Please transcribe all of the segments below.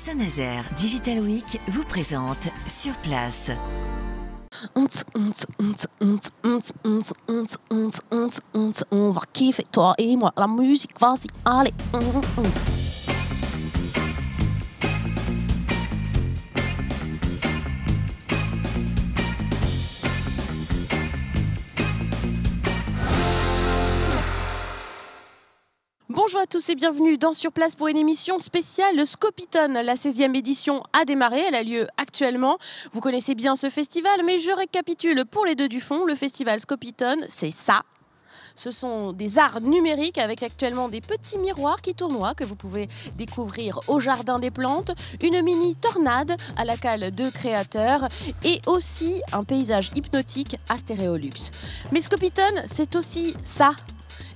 Saint-Nazaire Digital Week vous présente Sur Place. On va kiffer, toi et moi, la musique, vas-y, allez. Bonjour à tous et bienvenue dans Sur Place pour une émission spéciale. Le Scopitone, la 16e édition a démarré, elle a lieu actuellement. Vous connaissez bien ce festival, mais je récapitule pour les deux du fond. Le festival Scopitone, c'est ça. Ce sont des arts numériques avec actuellement des petits miroirs qui tournoient que vous pouvez découvrir au Jardin des Plantes, une mini tornade à la cale de créateurs et aussi un paysage hypnotique à Stéréolux. Mais Scopitone, c'est aussi ça.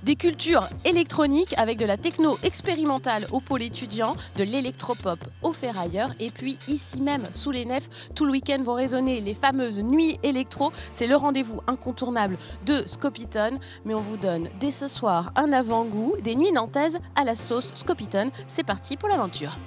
Des cultures électroniques avec de la techno expérimentale au pôle étudiant, de l'électropop au ferrailleur. Et puis ici même, sous les nefs, tout le week-end vont résonner les fameuses nuits électro. C'est le rendez-vous incontournable de Scopitone. Mais on vous donne dès ce soir un avant-goût des nuits nantaises à la sauce Scopitone. C'est parti pour l'aventure.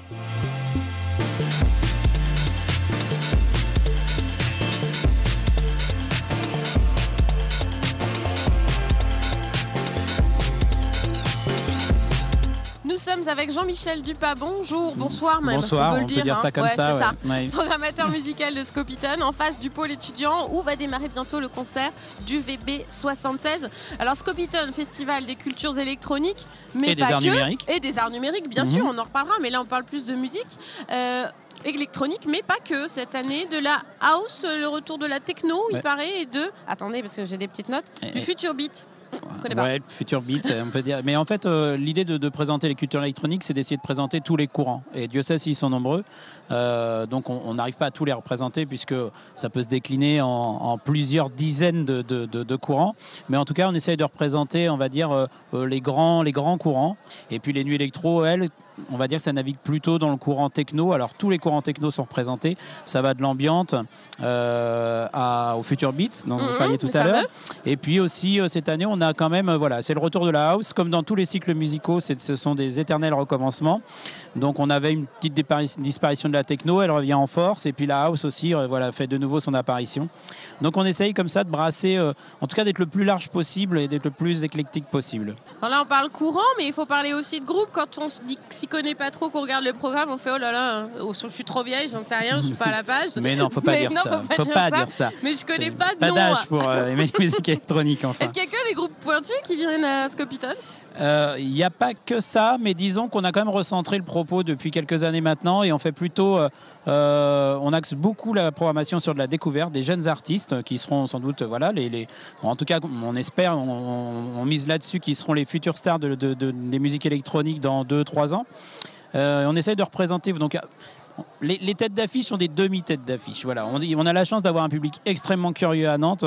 Nous sommes avec Jean-Michel Dupas. Bonjour, bonsoir même. Bonsoir, on peut dire ça comme ça. C'est ça. Ouais. Programmateur musical de Scopitone, en face du pôle étudiant où va démarrer bientôt le concert du VB76. Alors Scopitone, festival des cultures électroniques, mais et pas des arts que. numériques. Et des arts numériques, bien sûr, on en reparlera, mais là on parle plus de musique. Électronique, mais pas que. Cette année, de la house, le retour de la techno, il paraît, et de... Attendez, parce que j'ai des petites notes. Du future beat. Ouais, future beat, on peut dire. Mais en fait, l'idée de présenter les cultures électroniques, c'est d'essayer de présenter tous les courants. Et Dieu sait s'ils sont nombreux. Donc, on n'arrive pas à tous les représenter puisque ça peut se décliner en plusieurs dizaines de courants. Mais en tout cas, on essaye de représenter, on va dire, les grands courants. Et puis, les nuits électro, elles, on va dire que ça navigue plutôt dans le courant techno. Alors, tous les courants techno sont représentés. Ça va de l'ambiante au future beats, dont vous parliez tout à l'heure. Et puis aussi, cette année, on a quand même, voilà, c'est le retour de la house. Comme dans tous les cycles musicaux, ce sont des éternels recommencements. Donc, on avait une petite disparition de la techno, elle revient en force. Et puis, la house aussi, voilà, fait de nouveau son apparition. Donc, on essaye comme ça de brasser, en tout cas d'être le plus large possible et d'être le plus éclectique possible. Alors là, on parle courant, mais il faut parler aussi de groupe. Quand on s'y connaît pas trop, qu'on regarde le programme, on fait oh là là, je suis trop vieille, j'en sais rien, je suis pas à la page. Mais non, faut pas dire ça. Faut pas dire ça. Mais je connais pas de pas nom. Pas d'âge pour aimer les musiques électroniques, enfin. Est-ce qu'il y a que des groupes pointus qui viennent à Scopitone ? Il n'y a pas que ça, mais disons qu'on a quand même recentré le propos depuis quelques années maintenant et on fait plutôt, on axe beaucoup la programmation sur de la découverte des jeunes artistes qui seront sans doute, voilà, en tout cas, on espère, on mise là-dessus, qui seront les futurs stars des musiques électroniques dans 2-3 ans. On essaye de représenter, donc. Les têtes d'affiche sont des demi-têtes d'affiche. Voilà. On a la chance d'avoir un public extrêmement curieux à Nantes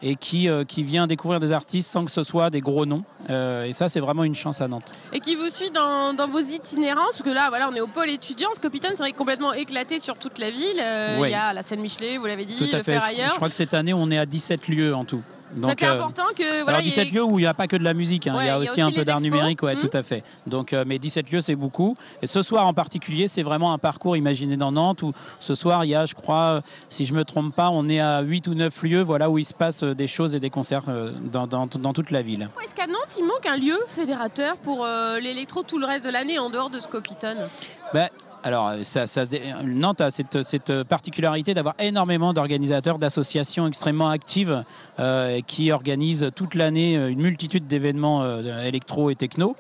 et qui vient découvrir des artistes sans que ce soit des gros noms. Et ça, c'est vraiment une chance à Nantes. Et qui vous suit dans vos itinérances, parce que là, voilà, on est au pôle étudiant. Scopitone, c'est vrai, complètement éclaté sur toute la ville. Oui. Il y a la Seine-Michelet, vous l'avez dit, le fait. ferrailleur. Je crois que cette année, on est à 17 lieux en tout. C'était important que... Voilà, alors 17 lieux où il n'y a pas que de la musique, il y a aussi un peu d'art numérique, tout à fait. Donc, mais 17 lieux, c'est beaucoup. Et ce soir en particulier, c'est vraiment un parcours imaginé dans Nantes où ce soir, il y a, je crois, si je ne me trompe pas, on est à 8 ou 9 lieux où il se passe des choses et des concerts dans toute la ville. Est-ce qu'à Nantes, il manque un lieu fédérateur pour l'électro tout le reste de l'année en dehors de Scopitone ? Alors, Nantes a cette particularité d'avoir énormément d'organisateurs, d'associations extrêmement actives qui organisent toute l'année une multitude d'événements électro et techno.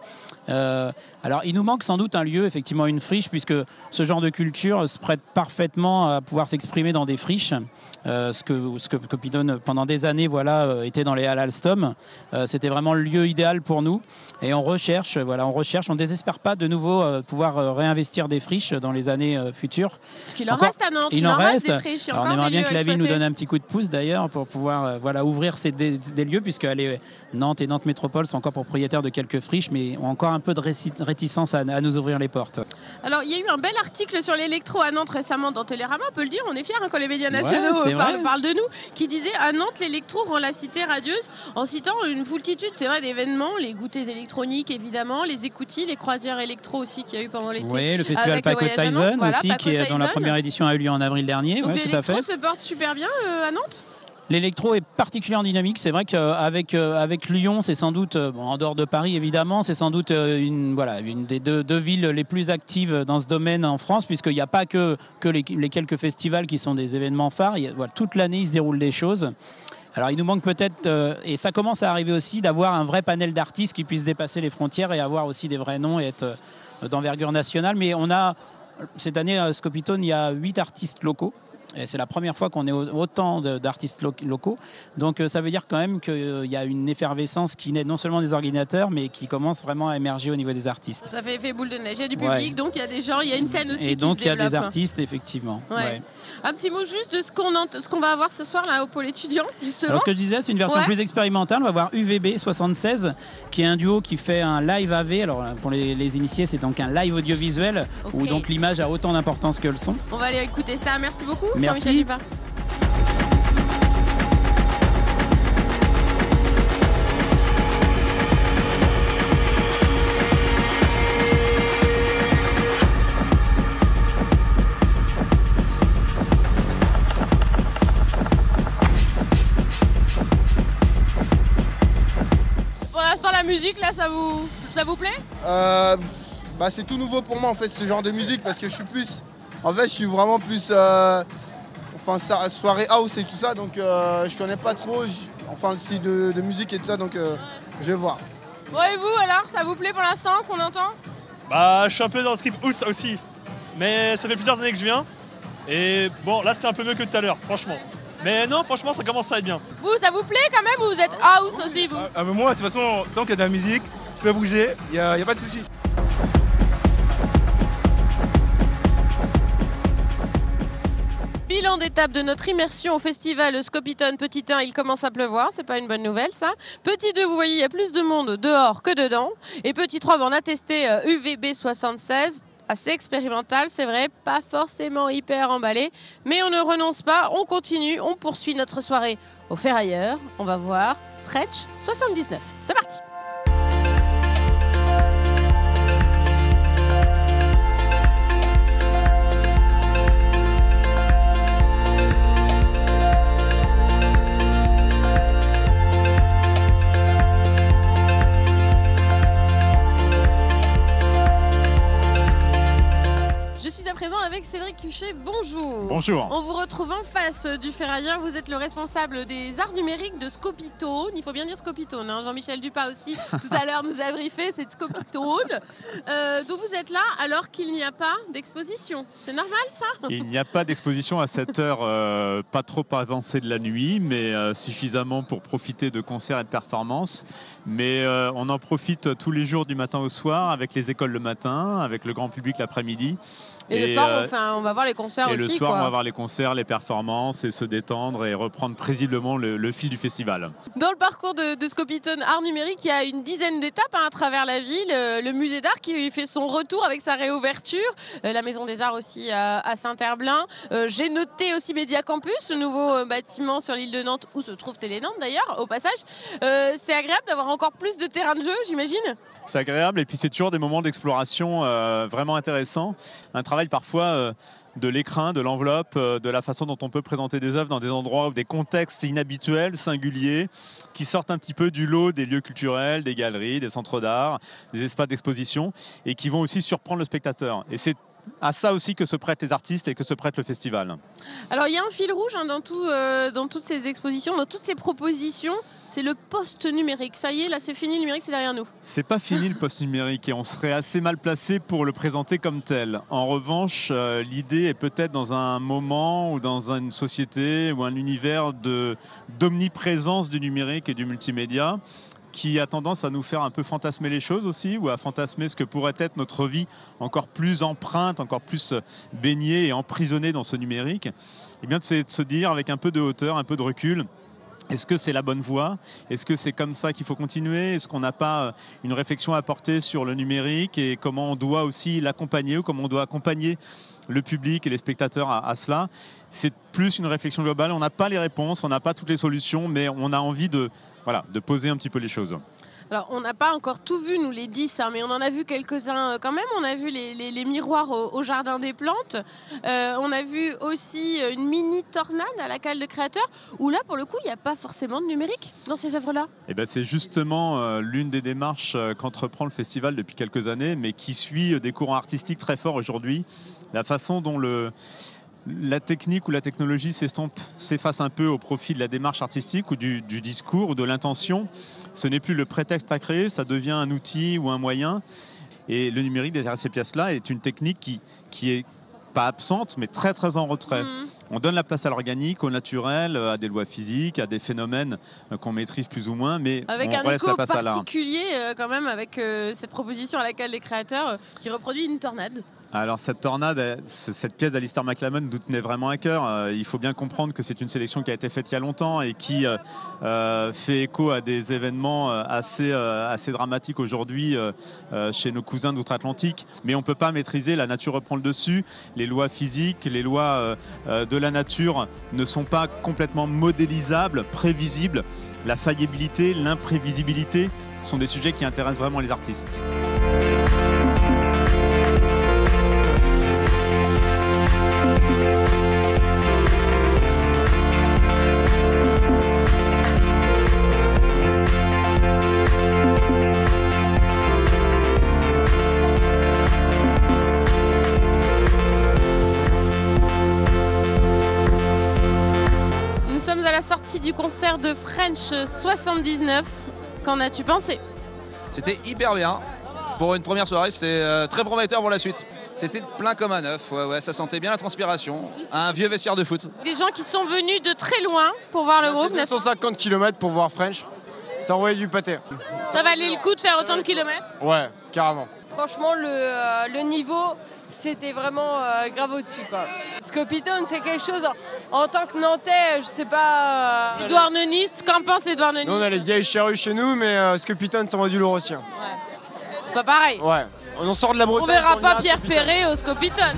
Alors, il nous manque sans doute un lieu, effectivement une friche, puisque ce genre de culture se prête parfaitement à pouvoir s'exprimer dans des friches. Ce que Scopitone, pendant des années, était dans les halles Alstom. C'était vraiment le lieu idéal pour nous. Et on recherche, on ne désespère pas de nouveau pouvoir réinvestir des friches dans les années futures. Parce qu'il en reste à Nantes, il en reste des friches. Alors, on aimerait bien que la ville nous donne un petit coup de pouce d'ailleurs pour pouvoir ouvrir des lieux, puisque Nantes et Nantes Métropole sont encore propriétaires de quelques friches, mais ont encore un peu de réticence à nous ouvrir les portes. Alors, il y a eu un bel article sur l'électro à Nantes récemment dans Télérama, on peut le dire, on est fiers quand les médias nationaux parlent de nous, qui disait à Nantes, l'électro rend la cité radieuse, en citant une foultitude, c'est vrai, d'événements, les goûters électroniques évidemment, les écoutis, les croisières électro aussi qu'il y a eu pendant l'été. Oui, le festival Paco Tyson aussi, qui est dans la première édition a eu lieu en avril dernier. Donc l'électro se porte super bien à Nantes. L'électro est particulièrement dynamique. C'est vrai qu'avec Lyon, c'est sans doute, en dehors de Paris évidemment, c'est sans doute une des deux villes les plus actives dans ce domaine en France, puisqu'il n'y a pas que les quelques festivals qui sont des événements phares. Toute l'année, il se déroule des choses. Alors il nous manque peut-être, et ça commence à arriver aussi, d'avoir un vrai panel d'artistes qui puissent dépasser les frontières et avoir aussi des vrais noms et être d'envergure nationale. Mais on a, cette année à Scopitone, il y a 8 artistes locaux. Et c'est la première fois qu'on ait autant d'artistes locaux. Donc ça veut dire quand même qu'il y a une effervescence qui naît non seulement des organisateurs, mais qui commence vraiment à émerger au niveau des artistes. Ça fait effet boule de neige. Il y a du public, donc il y a des gens, il y a une scène aussi qui se développe. Et donc il y a des artistes, effectivement. Ouais. Un petit mot juste de ce qu'on va avoir ce soir là au pôle étudiant, justement. Alors ce que je disais, c'est une version plus expérimentale. On va voir UVB 76, qui est un duo qui fait un live AV. Alors pour les initiés, c'est donc un live audiovisuel où donc l'image a autant d'importance que le son. On va aller écouter ça. Merci beaucoup. Merci. Pour l'instant, la musique, là, ça vous plaît? C'est tout nouveau pour moi, en fait, ce genre de musique, parce que je suis vraiment plus soirée house et tout ça, donc je connais pas trop le style de musique et tout ça, donc je vais voir. Bon, et vous alors, ça vous plaît pour l'instant ce qu'on entend? Je suis un peu dans le trip house aussi, mais ça fait plusieurs années que je viens, et bon là c'est un peu mieux que tout à l'heure, franchement. Mais non, franchement ça commence à être bien. Vous, ça vous plaît quand même ou vous êtes house aussi vous? Moi, de toute façon, tant qu'il y a de la musique, je peux bouger, il n'y a pas de souci. Bilan d'étape de notre immersion au festival Scopitone. Petit 1, il commence à pleuvoir, c'est pas une bonne nouvelle ça. Petit 2, vous voyez, il y a plus de monde dehors que dedans. Et petit 3, on a testé UVB 76, assez expérimental, c'est vrai, pas forcément hyper emballé. Mais on ne renonce pas, on continue, on poursuit notre soirée au Ferrailleur. On va voir French 79. C'est parti! Avec Cédric Cuchet, bonjour. Bonjour. On vous retrouve en face du Ferrailleur. Vous êtes le responsable des arts numériques de Scopitone. Il faut bien dire Scopitone. Jean-Michel Dupas aussi, tout à l'heure, nous a briefé, c'est Scopitone. Donc vous êtes là alors qu'il n'y a pas d'exposition. C'est normal ça? Il n'y a pas d'exposition à cette heure, pas trop avancée de la nuit, mais suffisamment pour profiter de concerts et de performances. Mais on en profite tous les jours du matin au soir, avec les écoles le matin, avec le grand public l'après-midi. Et le soir, on va voir les concerts aussi. Et le soir, on va voir les concerts, les performances et se détendre et reprendre paisiblement le fil du festival. Dans le parcours de Scopitone Art Numérique, il y a une dizaine d'étapes à travers la ville. Le musée d'art qui fait son retour avec sa réouverture. La Maison des Arts aussi à Saint-Herblain. J'ai noté aussi Média Campus, le nouveau bâtiment sur l'île de Nantes où se trouve Télé Nantes d'ailleurs, au passage. C'est agréable d'avoir encore plus de terrain de jeu, j'imagine? C'est agréable et puis c'est toujours des moments d'exploration vraiment intéressants. Un travail parfois de l'écrin, de l'enveloppe, de la façon dont on peut présenter des œuvres dans des endroits ou des contextes inhabituels, singuliers, qui sortent un petit peu du lot des lieux culturels, des galeries, des centres d'art, des espaces d'exposition et qui vont aussi surprendre le spectateur. Et c'est à ça aussi que se prêtent les artistes et que se prête le festival. Alors il y a un fil rouge dans toutes ces expositions, dans toutes ces propositions, c'est le post-numérique. Ça y est, là c'est fini, le numérique c'est derrière nous. C'est pas fini le post-numérique et on serait assez mal placé pour le présenter comme tel. En revanche, l'idée est peut-être dans un moment ou dans une société ou un univers d'omniprésence du numérique et du multimédia qui a tendance à nous faire un peu fantasmer les choses aussi, ou à fantasmer ce que pourrait être notre vie encore plus empreinte, encore plus baignée et emprisonnée dans ce numérique. Et bien c'est de se dire avec un peu de hauteur, un peu de recul, Est-ce que c'est la bonne voie? Est-ce que c'est comme ça qu'il faut continuer? Est-ce qu'on n'a pas une réflexion à porter sur le numérique et comment on doit aussi l'accompagner ou comment on doit accompagner le public et les spectateurs à cela? C'est plus une réflexion globale. On n'a pas les réponses, on n'a pas toutes les solutions, mais on a envie de poser un petit peu les choses. Alors, on n'a pas encore tout vu, nous, les 10, mais on en a vu quelques-uns quand même. On a vu les miroirs au Jardin des Plantes. On a vu aussi une mini tornade à la Cale de Créateurs, où là, pour le coup, il n'y a pas forcément de numérique dans ces œuvres-là. Eh ben, c'est justement l'une des démarches qu'entreprend le festival depuis quelques années, mais qui suit des courants artistiques très forts aujourd'hui. La façon dont la technique ou la technologie s'efface un peu au profit de la démarche artistique ou du discours ou de l'intention. Ce n'est plus le prétexte à créer, ça devient un outil ou un moyen. Et le numérique derrière ces pièces-là est une technique qui est pas absente, mais très très en retrait. On donne la place à l'organique, au naturel, à des lois physiques, à des phénomènes qu'on maîtrise plus ou moins, mais avec on un laisse écho la place à l'art. particulier quand même avec cette proposition à la Cale des Créateurs qui reproduit une tornade. Alors cette tornade, cette pièce d'Alistair McLamon nous tenait vraiment à cœur. Il faut bien comprendre que c'est une sélection qui a été faite il y a longtemps et qui fait écho à des événements assez dramatiques aujourd'hui chez nos cousins d'outre-Atlantique. Mais on ne peut pas maîtriser, la nature reprend le dessus. Les lois physiques, les lois de la nature ne sont pas complètement modélisables, prévisibles. La faillibilité, l'imprévisibilité sont des sujets qui intéressent vraiment les artistes. Nous sommes à la sortie du concert de French 79. Qu'en as-tu pensé? C'était hyper bien. Pour une première soirée, c'était très prometteur pour la suite. C'était plein comme un œuf, ouais, ça sentait bien la transpiration. Un vieux vestiaire de foot. Des gens qui sont venus de très loin pour voir le groupe, n'est-ce pas? 150 km pour voir French, ça envoyait du pâté. Ça valait le coup de faire autant de kilomètres? Ouais, carrément. Franchement, le niveau, c'était vraiment grave au-dessus, quoi. Scopitone, c'est quelque chose, en tant que Nantais, je sais pas... Édouard Neunis, qu'en pense Édouard Neunis? Nous, on a les vieilles charrues chez nous, mais Scopitone, ça envoie du lourd aussi. Ouais. C'est pas pareil. Ouais, on sort de la Bretagne. On verra pas Pierre Perret au Scopitone.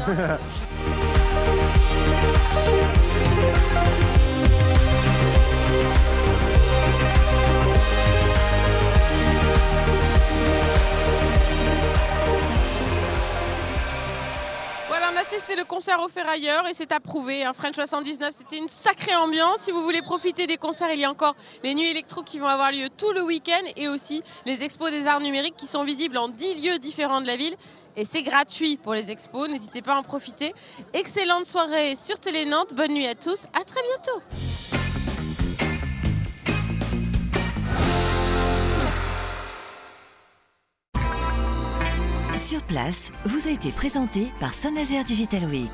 On a testé le concert au Ferrailleur et c'est approuvé. French 79, c'était une sacrée ambiance. Si vous voulez profiter des concerts, il y a encore les nuits électro qui vont avoir lieu tout le week-end et aussi les expos des arts numériques qui sont visibles en 10 lieux différents de la ville. Et c'est gratuit pour les expos, n'hésitez pas à en profiter. Excellente soirée sur Télé Nantes, bonne nuit à tous, à très bientôt. Sur place vous a été présenté par Saint-Nazaire Digital Week.